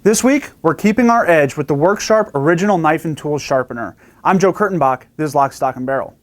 This week, we're keeping our edge with the WorkSharp Original Knife and Tool Sharpener. I'm Joe Kurtenbach, this is Lock, Stock, and Barrel.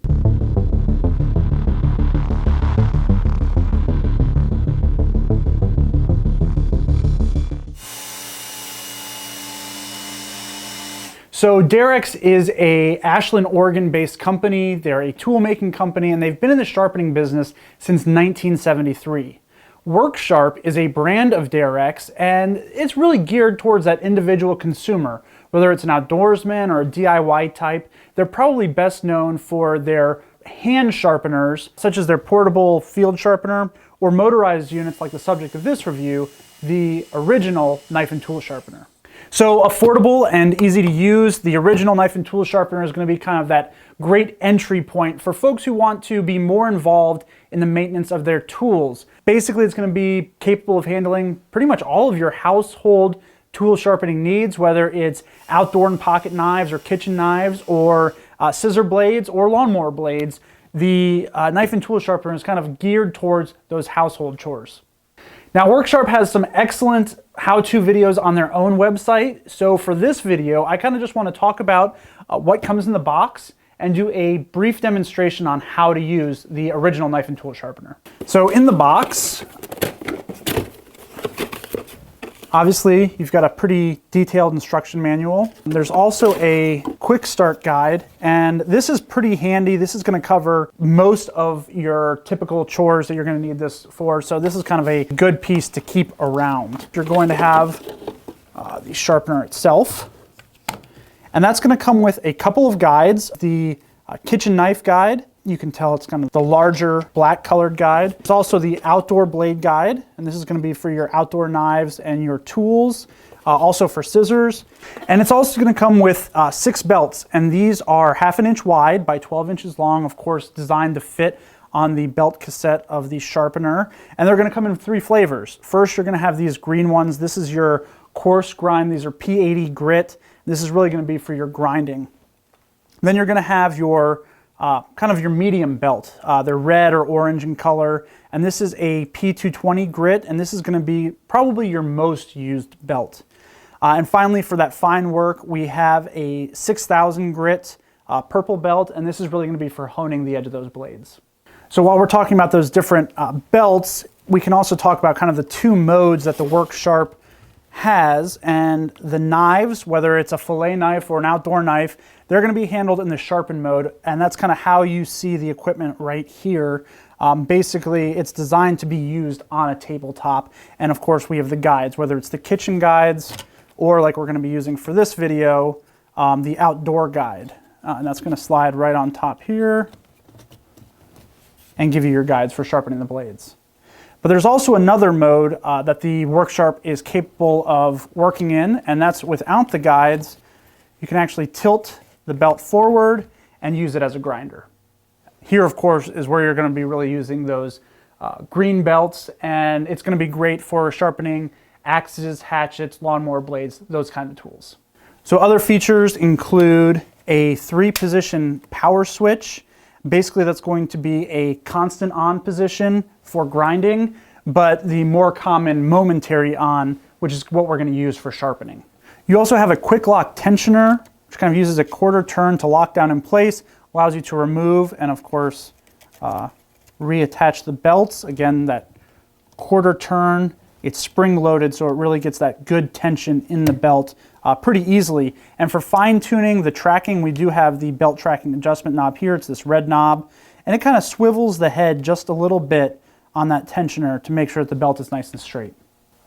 So Darex is a Ashland, Oregon-based company. They're a tool-making company, and they've been in the sharpening business since 1973. WorkSharp is a brand of Darex, and it's really geared towards that individual consumer. Whether it's an outdoorsman or a DIY type, they're probably best known for their hand sharpeners, such as their portable field sharpener, or motorized units like the subject of this review, the original knife and tool sharpener. So affordable and easy to use, the original knife and tool sharpener is going to be kind of that great entry point for folks who want to be more involved in the maintenance of their tools. Basically, it's going to be capable of handling pretty much all of your household tool sharpening needs, whether it's outdoor and pocket knives or kitchen knives or scissor blades or lawnmower blades. The knife and tool sharpener is kind of geared towards those household chores. Now, WorkSharp has some excellent how-to videos on their own website. So for this video, I kind of just want to talk about what comes in the box and do a brief demonstration on how to use the original knife and tool sharpener. So in the box, obviously, you've got a pretty detailed instruction manual. There's also a quick start guide, and this is pretty handy. This is going to cover most of your typical chores that you're going to need this for, so this is kind of a good piece to keep around. You're going to have the sharpener itself, and that's going to come with a couple of guides. The kitchen knife guide, you can tell it's kind of the larger black colored guide. It's also the outdoor blade guide, and this is going to be for your outdoor knives and your tools, also for scissors. And it's also going to come with 6 belts, and these are 1/2 inch wide by 12 inches long, of course designed to fit on the belt cassette of the sharpener. And they're going to come in 3 flavors. First, you're going to have these green ones. This is your coarse grind. These are P80 grit. This is really going to be for your grinding. Then you're going to have your kind of your medium belt. They're red or orange in color, and this is a P220 grit, and this is going to be probably your most used belt. And finally, for that fine work, we have a 6000 grit purple belt, and this is really going to be for honing the edge of those blades. So while we're talking about those different belts, we can also talk about kind of the 2 modes that the WorkSharp has, and the knives, whether it's a fillet knife or an outdoor knife, they're going to be handled in the sharpen mode, and that's kind of how you see the equipment right here. Basically, it's designed to be used on a tabletop, and of course we have the guides, whether it's the kitchen guides or, like we're going to be using for this video, the outdoor guide. And that's going to slide right on top here and give you your guides for sharpening the blades. But there's also another mode that the WorkSharp is capable of working in, and that's without the guides. You can actually tilt the belt forward and use it as a grinder. Here, of course, is where you're going to be really using those green belts, and it's going to be great for sharpening axes, hatchets, lawnmower blades, those kind of tools. So other features include a 3-position power switch. Basically, that's going to be a constant on position for grinding, but the more common momentary on, which is what we're going to use for sharpening. You also have a quick lock tensioner, which kind of uses a quarter turn to lock down in place, allows you to remove and, of course, reattach the belts. Again, that quarter turn, it's spring loaded, so it really gets that good tension in the belt pretty easily. And for fine tuning the tracking, we do have the belt tracking adjustment knob here. It's this red knob, and it kind of swivels the head just a little bit on that tensioner to make sure that the belt is nice and straight.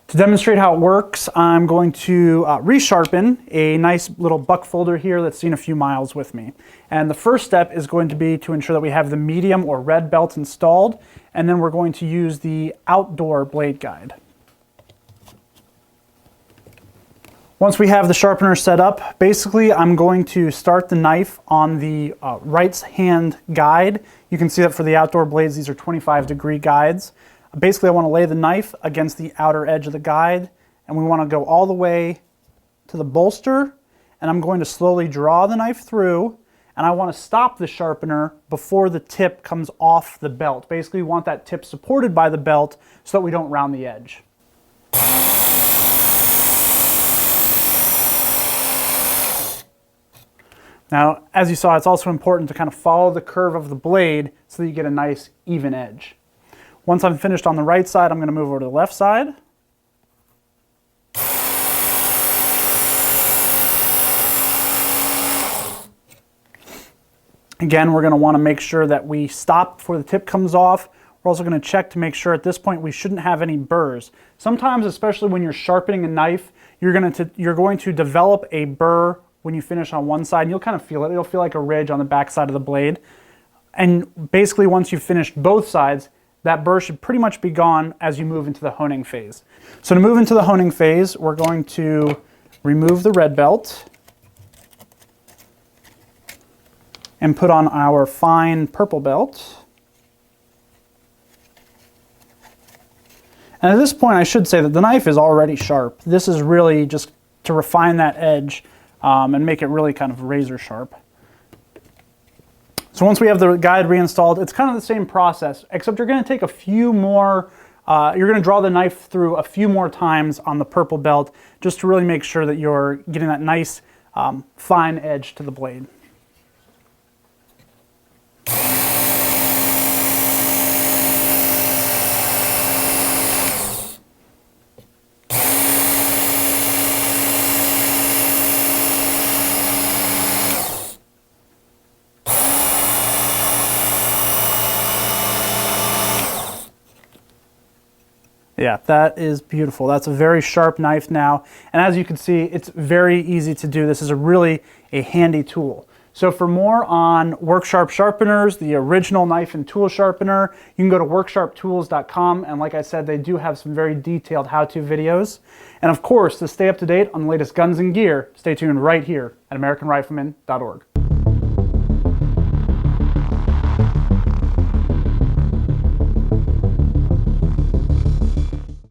To demonstrate how it works, I'm going to resharpen a nice little buck folder here that's seen a few miles with me. And the first step is going to be to ensure that we have the medium or red belt installed, and then we're going to use the outdoor blade guide. Once we have the sharpener set up, basically I'm going to start the knife on the right hand guide. You can see that for the outdoor blades, these are 25-degree guides. Basically, I want to lay the knife against the outer edge of the guide, and we want to go all the way to the bolster, and I'm going to slowly draw the knife through, and I want to stop the sharpener before the tip comes off the belt. Basically, we want that tip supported by the belt so that we don't round the edge. Now, as you saw, it's also important to kind of follow the curve of the blade so that you get a nice even edge. Once I'm finished on the right side, I'm going to move over to the left side. Again, we're going to want to make sure that we stop before the tip comes off. We're also going to check to make sure at this point we shouldn't have any burrs. Sometimes, especially when you're sharpening a knife, you're going to develop a burr when you finish on one side, and you'll kind of feel it. It'll feel like a ridge on the back side of the blade. And basically, once you've finished both sides, that burr should pretty much be gone as you move into the honing phase. So to move into the honing phase, we're going to remove the red belt and put on our fine purple belt. And at this point, I should say that the knife is already sharp. This is really just to refine that edge and make it really kind of razor sharp. So once we have the guide reinstalled, it's kind of the same process, except you're going to take a few more, you're going to draw the knife through a few more times on the purple belt just to really make sure that you're getting that nice fine edge to the blade. Yeah, that is beautiful. That's a very sharp knife now. And as you can see, it's very easy to do. This is really a handy tool. So for more on WorkSharp sharpeners, the original knife and tool sharpener, you can go to worksharptools.com. And like I said, they do have some very detailed how-to videos. And of course, to stay up to date on the latest guns and gear, stay tuned right here at AmericanRifleman.org.